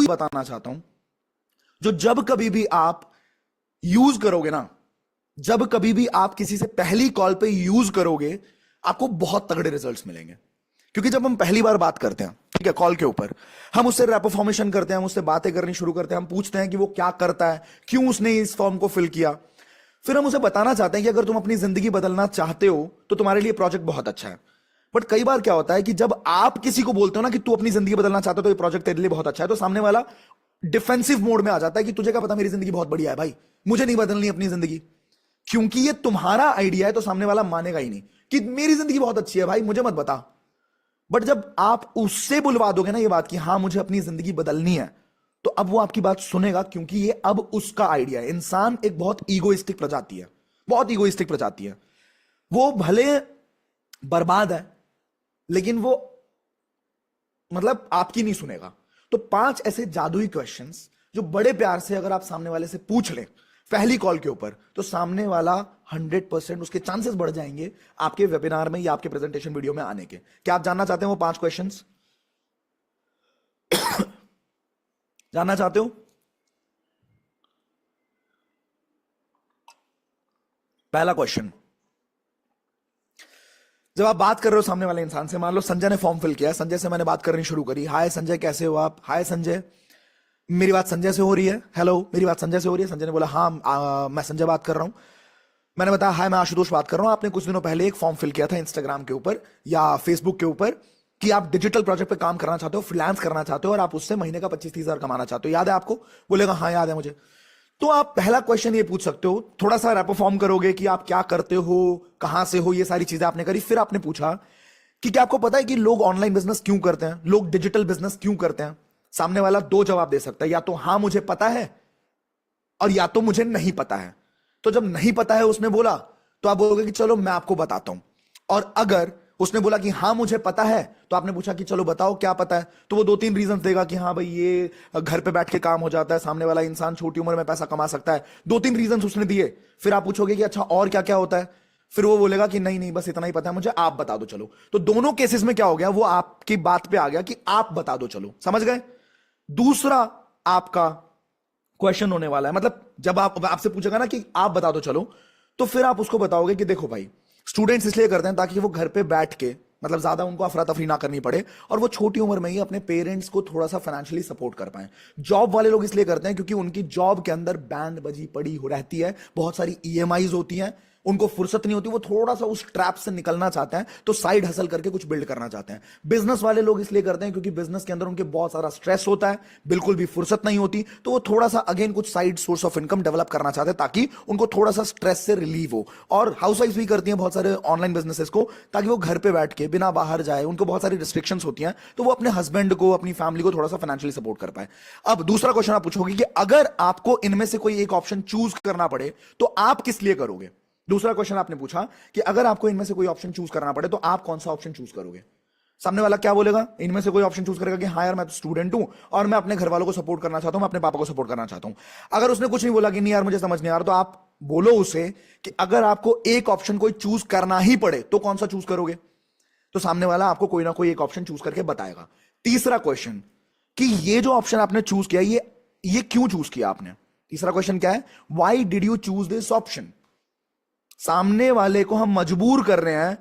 बताना चाहता हूं, जो जब कभी भी आप यूज करोगे ना, जब कभी भी आप किसी से पहली कॉल पे यूज करोगे, आपको बहुत तगड़े रिजल्ट्स मिलेंगे। क्योंकि जब हम पहली बार बात करते हैं, ठीक है, कॉल के ऊपर, हम उससे रैपो फॉर्मेशन करते हैं, हम उससे बातें करनी शुरू करते हैं, हम पूछते हैं कि वो क्या करता है, क्यों उसने इस फॉर्म को फिल किया। फिर हम उसे बताना चाहते हैं कि अगर तुम अपनी जिंदगी बदलना चाहते हो तो तुम्हारे लिए प्रोजेक्ट बहुत अच्छा है। बट कई बार क्या होता है कि जब आप किसी को बोलते हो ना कि तू अपनी जिंदगी बदलना चाहता है तो ये प्रोजेक्ट तेरे लिए बहुत अच्छा है, तो सामने वाला डिफेंसिव मोड में आ जाता है कि तुझे क्या पता मेरी जिंदगी बहुत बढ़िया है भाई, मुझे नहीं बदलनी अपनी जिंदगी। क्योंकि ये तुम्हारा आइडिया है तो सामने वाला मानेगा ही नहीं कि मेरी जिंदगी बहुत अच्छी है भाई, मुझे मत बता। बट जब आप उससे बुलवा दोगे ना ये बात कि हाँ मुझे अपनी जिंदगी बदलनी है, तो अब वो आपकी बात सुनेगा, क्योंकि ये अब उसका आइडिया है। इंसान एक बहुत ईगोइस्टिक प्रजाति है, बहुत ईगोइस्टिक प्रजाति है। वो भले बर्बाद है लेकिन वो मतलब आपकी नहीं सुनेगा। तो 5 ऐसे जादुई क्वेश्चंस जो बड़े प्यार से अगर आप सामने वाले से पूछ लें पहली कॉल के ऊपर, तो सामने वाला 100% उसके चांसेस बढ़ जाएंगे आपके वेबिनार में या आपके प्रेजेंटेशन वीडियो में आने के। क्या आप जानना चाहते हैं वो 5 क्वेश्चंस? जानना चाहते हो? पहला क्वेश्चन, जब आप बात कर रहे हो सामने वाले इंसान से, मान लो संजय ने फॉर्म फिल किया, संजय से मैंने बात करनी शुरू करी, हाय संजय कैसे हो आप, हाय संजय, मेरी बात संजय से हो रही है, हेलो मेरी बात संजय से हो रही है। संजय ने बोला हाँ मैं संजय बात कर रहा हूं। मैंने बताया हाय मैं आशुतोष बात कर रहा हूं, आपने कुछ दिनों पहले एक फॉर्म फिल किया था इंस्टाग्राम के ऊपर या फेसबुक के ऊपर कि आप डिजिटल प्रोजेक्ट पे काम करना चाहते हो, फ्रीलांस करना चाहते हो और आप उससे महीने का 25-30 हजार कमाना चाहते हो, याद है आपको? बोलेगा हाँ याद है मुझे। तो आप पहला क्वेश्चन ये पूछ सकते हो, थोड़ा सा रैपो फॉर्म करोगे कि आप क्या करते हो, कहां से हो, ये सारी चीजें आपने करी। फिर आपने पूछा कि क्या आपको पता है कि लोग ऑनलाइन बिजनेस क्यों करते हैं, लोग डिजिटल बिजनेस क्यों करते हैं। सामने वाला 2 जवाब दे सकता है, या तो हां मुझे पता है और या तो मुझे नहीं पता है। तो जब नहीं पता है उसने बोला तो आप बोलोगे कि चलो मैं आपको बताता हूं। और अगर उसने बोला कि हाँ मुझे पता है, तो आपने पूछा कि चलो बताओ क्या पता है, तो वो 2-3 रीजन देगा कि हाँ भाई ये घर पे बैठ के काम हो जाता है, सामने वाला इंसान छोटी उम्र में पैसा कमा सकता है, 2-3 रीजन उसने दिए। फिर आप पूछोगे कि अच्छा और क्या क्या होता है, फिर वो बोलेगा कि नहीं नहीं बस इतना ही पता है मुझे, आप बता दो चलो। तो दोनों केसेस में क्या हो गया, वो आपकी बात पे आ गया कि आप बता दो चलो, समझ गए? दूसरा आपका क्वेश्चन होने वाला है, मतलब जब आप आपसे पूछेगा ना कि आप बता दो चलो, तो फिर आप उसको बताओगे कि देखो भाई स्टूडेंट्स इसलिए करते हैं ताकि वो घर पे बैठ के मतलब ज्यादा उनको अफरा तफरी ना करनी पड़े और वो छोटी उम्र में ही अपने पेरेंट्स को थोड़ा सा फाइनेंशियली सपोर्ट कर पाए। जॉब वाले लोग इसलिए करते हैं क्योंकि उनकी जॉब के अंदर बैंड बजी पड़ी हो रहती है, बहुत सारी ईएमआईज होती हैं, उनको फुर्सत नहीं होती, वो थोड़ा सा उस ट्रैप से निकलना चाहते हैं, तो साइड हसल करके कुछ बिल्ड करना चाहते हैं। बिजनेस वाले लोग इसलिए करते हैं क्योंकि बिजनेस के अंदर उनके बहुत सारा स्ट्रेस होता है, बिल्कुल भी फुर्सत नहीं होती, तो वो थोड़ा सा अगेन कुछ side source of income develop करना चाहते हैं ताकि उनको थोड़ा सा स्ट्रेस से रिलीव हो। और हाउस वाइफ भी करती हैं बहुत सारे ऑनलाइन बिजनेसेस को ताकि वो घर पे बैठ के बिना बाहर जाए, उनको बहुत सारी रिस्ट्रिक्शंस होती हैं, तो वो अपने हस्बैंड को अपनी फैमिली को थोड़ा सा फाइनेंशियली सपोर्ट कर पाए। अब दूसरा क्वेश्चन आप पूछोगे कि अगर आपको इनमें से कोई एक ऑप्शन चूज करना पड़े तो आप किस लिए करोगे। दूसरा क्वेश्चन आपने पूछा कि अगर आपको इनमें से कोई ऑप्शन चूज करना पड़े तो आप कौन सा ऑप्शन चूज करोगे। सामने वाला क्या बोलेगा, इनमें से कोई ऑप्शन चूज करेगा कि हाँ यार मैं तो स्टूडेंट हूं और मैं अपने घर वालों को सपोर्ट करना चाहता हूं, मैं अपने पापा को सपोर्ट करना चाहता हूं। अगर उसने कुछ नहीं बोला कि नहीं यार मुझे समझ नहीं आ रहा, तो आप बोलो उसे कि अगर आपको एक ऑप्शन कोई चूज करना ही पड़े तो कौन सा चूज करोगे। तो सामने वाला आपको कोई ना कोई एक ऑप्शन चूज करके बताएगा। तीसरा क्वेश्चन कि ये जो ऑप्शन आपने चूज किया ये क्यों चूज किया आपने। तीसरा क्वेश्चन क्या है, why did you choose this option. सामने वाले को हम मजबूर कर रहे हैं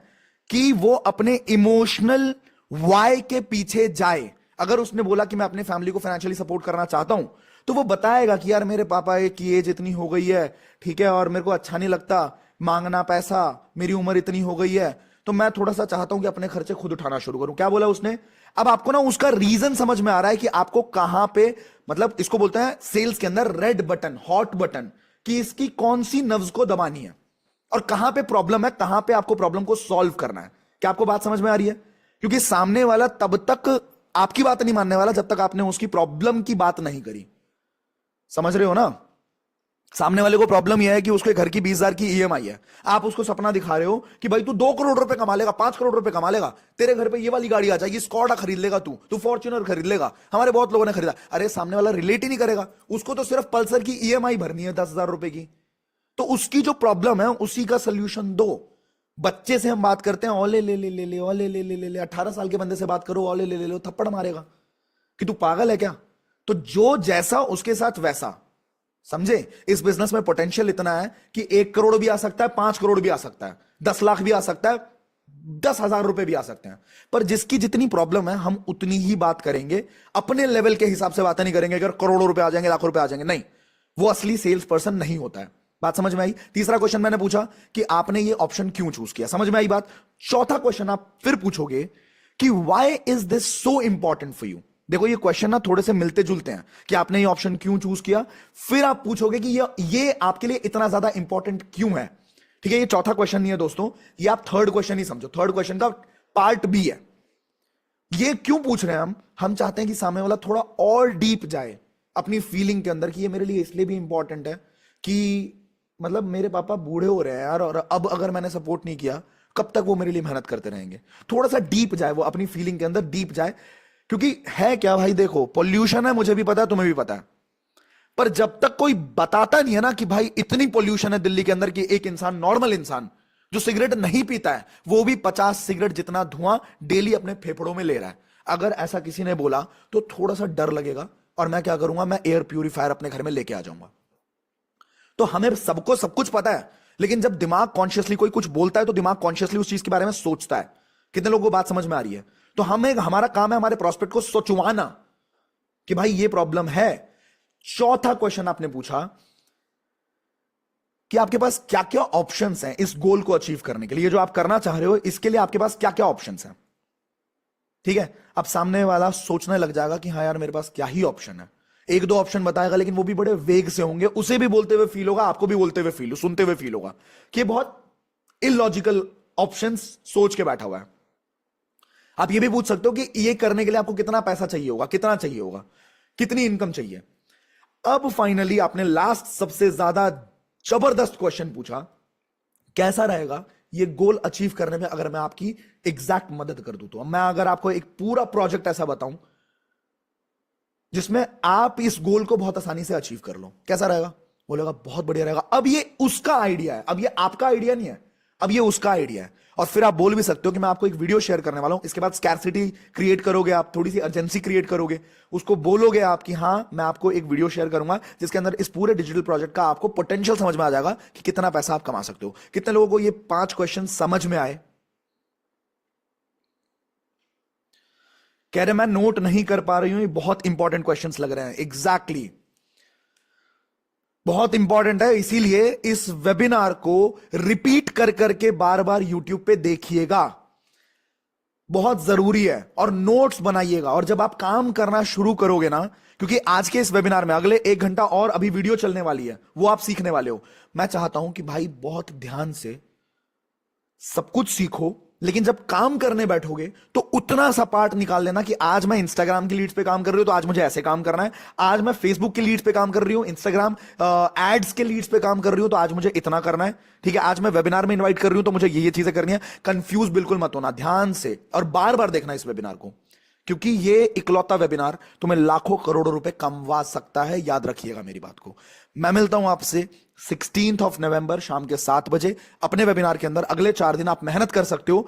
कि वो अपने इमोशनल वाई के पीछे जाए। अगर उसने बोला कि मैं अपने फैमिली को फाइनेंशियली सपोर्ट करना चाहता हूं, तो वो बताएगा कि यार मेरे पापा की एज इतनी हो गई है, ठीक है, और मेरे को अच्छा नहीं लगता मांगना पैसा, मेरी उम्र इतनी हो गई है, तो मैं थोड़ा सा चाहता हूं कि अपने खर्चे खुद उठाना शुरू करूं। क्या बोला उसने। अब आपको ना उसका रीजन समझ में आ रहा है कि आपको कहां पे, मतलब इसको बोलते हैं सेल्स के अंदर रेड बटन, हॉट बटन, कि इसकी कौन सी नर्व्स को दबानी है और कहां पे प्रॉब्लम है, कहां पे आपको प्रॉब्लम को सॉल्व करना है। क्या आपको बात समझ में आ रही है। क्योंकि सामने वाला तब तक आपकी बात नहीं मानने वाला जब तक आपने उसकी प्रॉब्लम की बात नहीं करी। समझ रहे हो ना। सामने वाले को प्रॉब्लम यह है कि उसके घर की 20,000 की ईएमआई है, आप उसको सपना दिखा रहे हो कि भाई तू 2 करोड़ रुपए कमा लेगा, 5 करोड़ रुपए कमा लेगा, तेरे घर पे ये वाली गाड़ी आ जाएगी, स्कॉडा खरीद लेगा, तू फॉर्च्यूनर खरीद लेगा, हमारे बहुत लोगों ने खरीदा। अरे सामने वाला रिलेट ही नहीं करेगा, उसको तो सिर्फ पल्सर की ईएमआई भरनी है 10,000 रुपए की। तो उसकी जो प्रॉब्लम है उसी का सोल्यूशन दो। बच्चे से हम बात करते हैं, ओले ले ले ले ले ओले ले ले ले ले, 18 साल के बंदे से बात करो, ओले ले ले लो, थप्पड़ मारेगा कि तू पागल है क्या, तो जो जैसा उसके साथ वैसा, समझे? इस बिजनेस में पोटेंशियल इतना है कि 1 करोड़ भी आ सकता है, 5 करोड़ भी आ सकता है, 10 लाख भी आ सकता है, 10,000 रुपए भी आ सकते हैं। पर जिसकी जितनी प्रॉब्लम है हम उतनी ही बात करेंगे, अपने लेवल के हिसाब से बातें नहीं करेंगे अगर करोड़ों रुपए आ जाएंगे, लाखों रुपए आ जाएंगे, नहीं, वो असली सेल्स पर्सन नहीं होता है। बात समझ में आई? तीसरा क्वेश्चन मैंने पूछा कि आपने ये ऑप्शन क्यों चूज किया, समझ में आई बात? चौथा क्वेश्चन आप फिर पूछोगे कि why is this so important for you. देखो ये क्वेश्चन ना थोड़े से मिलते जुलते हैं कि आपने ये ऑप्शन क्यों चूज किया, फिर आप पूछोगे कि ये आपके लिए इतना ज्यादा इंपॉर्टेंट क्यों है। ठीक है, ये चौथा क्वेश्चन नहीं है दोस्तों, ये आप थर्ड क्वेश्चन ही समझो, थर्ड क्वेश्चन का पार्ट बी है। ये क्यों पूछ रहे हैं हम चाहते हैं कि सामने वाला थोड़ा और डीप जाए अपनी फीलिंग के अंदर कि ये मेरे लिए इसलिए भी इंपॉर्टेंट है कि मतलब मेरे पापा बूढ़े हो रहे हैं यार, और अब अगर मैंने सपोर्ट नहीं किया कब तक वो मेरे लिए मेहनत करते रहेंगे। थोड़ा सा डीप जाए वो, अपनी फीलिंग के अंदर डीप जाए। क्योंकि है क्या भाई, देखो पोल्यूशन है, मुझे भी पता है, तुम्हें भी पता है, पर जब तक कोई बताता नहीं है ना कि भाई इतनी पोल्यूशन है दिल्ली के अंदर कि एक इंसान, नॉर्मल इंसान जो सिगरेट नहीं पीता है, वो भी 50 सिगरेट जितना धुआं डेली अपने फेफड़ों में ले रहा है, अगर ऐसा किसी ने बोला तो थोड़ा सा डर लगेगा, और मैं क्या करूंगा, मैं एयर प्यूरिफायर अपने घर में लेके आ जाऊंगा। तो हमें सबको सब कुछ पता है, लेकिन जब दिमाग कॉन्शियसली कोई कुछ बोलता है तो दिमाग कॉन्शियसली उस चीज के बारे में सोचता है। कितने लोगों को बात समझ में आ रही है? तो हमारा काम है हमारे प्रोस्पेक्ट को सोचवाना कि भाई ये प्रॉब्लम है। चौथा क्वेश्चन आपने पूछा कि आपके पास क्या क्या ऑप्शंस हैं इस गोल को अचीव करने के लिए, जो आप करना चाह रहे हो इसके लिए आपके पास क्या क्या ऑप्शंस हैं। ठीक है, अब सामने वाला सोचने लग जाएगा कि हाँ यार मेरे पास क्या ही ऑप्शन है, एक दो ऑप्शन बताएगा लेकिन वो भी बड़े वेग से होंगे, उसे भी बोलते हुए फील होगा, आपको भी बोलते हुए फील, सुनते हुए फील होगा कि बहुत इलॉजिकल ऑप्शंस सोच के बैठा हुआ है। आप ये भी पूछ सकते हो कि ये करने के लिए आपको कितना पैसा चाहिए होगा, कितना चाहिए होगा, कितनी इनकम चाहिए। अब फाइनली आपने लास्ट सबसे ज्यादा जबरदस्त क्वेश्चन पूछा, कैसा रहेगा ये गोल अचीव करने में अगर मैं आपकी एग्जैक्ट मदद कर दूं। तो मैं अगर आपको एक पूरा प्रोजेक्ट ऐसा बताऊं जिसमें आप इस गोल को बहुत आसानी से अचीव कर लो, कैसा रहेगा? बोलेगा बहुत बढ़िया रहेगा। अब ये उसका आइडिया है, अब ये आपका आइडिया नहीं है, अब ये उसका आइडिया है। और फिर आप बोल भी सकते हो कि मैं आपको एक वीडियो शेयर करने वाला हूं, इसके बाद स्कैर्सिटी क्रिएट करोगे आप, थोड़ी सी अर्जेंसी क्रिएट करोगे, उसको बोलोगे आप कि हाँ मैं आपको एक वीडियो शेयर करूंगा जिसके अंदर इस पूरे डिजिटल प्रोजेक्ट का आपको पोटेंशियल समझ में आ जाएगा कि कितना पैसा आप कमा सकते हो। कितने लोगों को ये 5 क्वेश्चन समझ में आए? कह रहे मैं नोट नहीं कर पा रही हूं, ये बहुत इंपॉर्टेंट क्वेश्चंस लग रहे हैं। एग्जैक्टली बहुत इंपॉर्टेंट है, इसीलिए इस वेबिनार को रिपीट कर करके बार बार यूट्यूब पे देखिएगा, बहुत जरूरी है। और नोट्स बनाइएगा, और जब आप काम करना शुरू करोगे ना, क्योंकि आज के इस वेबिनार में अगले 1 घंटा और अभी वीडियो चलने वाली है, वो आप सीखने वाले हो। मैं चाहता हूं कि भाई बहुत ध्यान से सब कुछ सीखो, लेकिन जब काम करने बैठोगे तो उतना सा पार्ट निकाल लेना कि आज मैं इंस्टाग्राम की लीड्स पे काम कर रही हूं तो आज मुझे ऐसे काम करना है, आज मैं फेसबुक की लीड्स पे काम कर रही हूं, इंस्टाग्राम एड्स के लीड्स पे काम कर रही हूं तो आज मुझे इतना करना है। ठीक है, आज मैं वेबिनार में इनवाइट कर रही हूं तो मुझे ये चीजें करनी है। कंफ्यूज बिल्कुल मत होना, ध्यान से और बार बार देखना इस वेबिनार को, क्योंकि ये इकलौता वेबिनार तुम्हें लाखों करोड़ों रुपए कमवा सकता है, याद रखिएगा मेरी बात को। मैं मिलता हूं आपसे 16 नवंबर शाम के 7 बजे अपने वेबिनार के अंदर। अगले 4 दिन आप मेहनत कर सकते हो।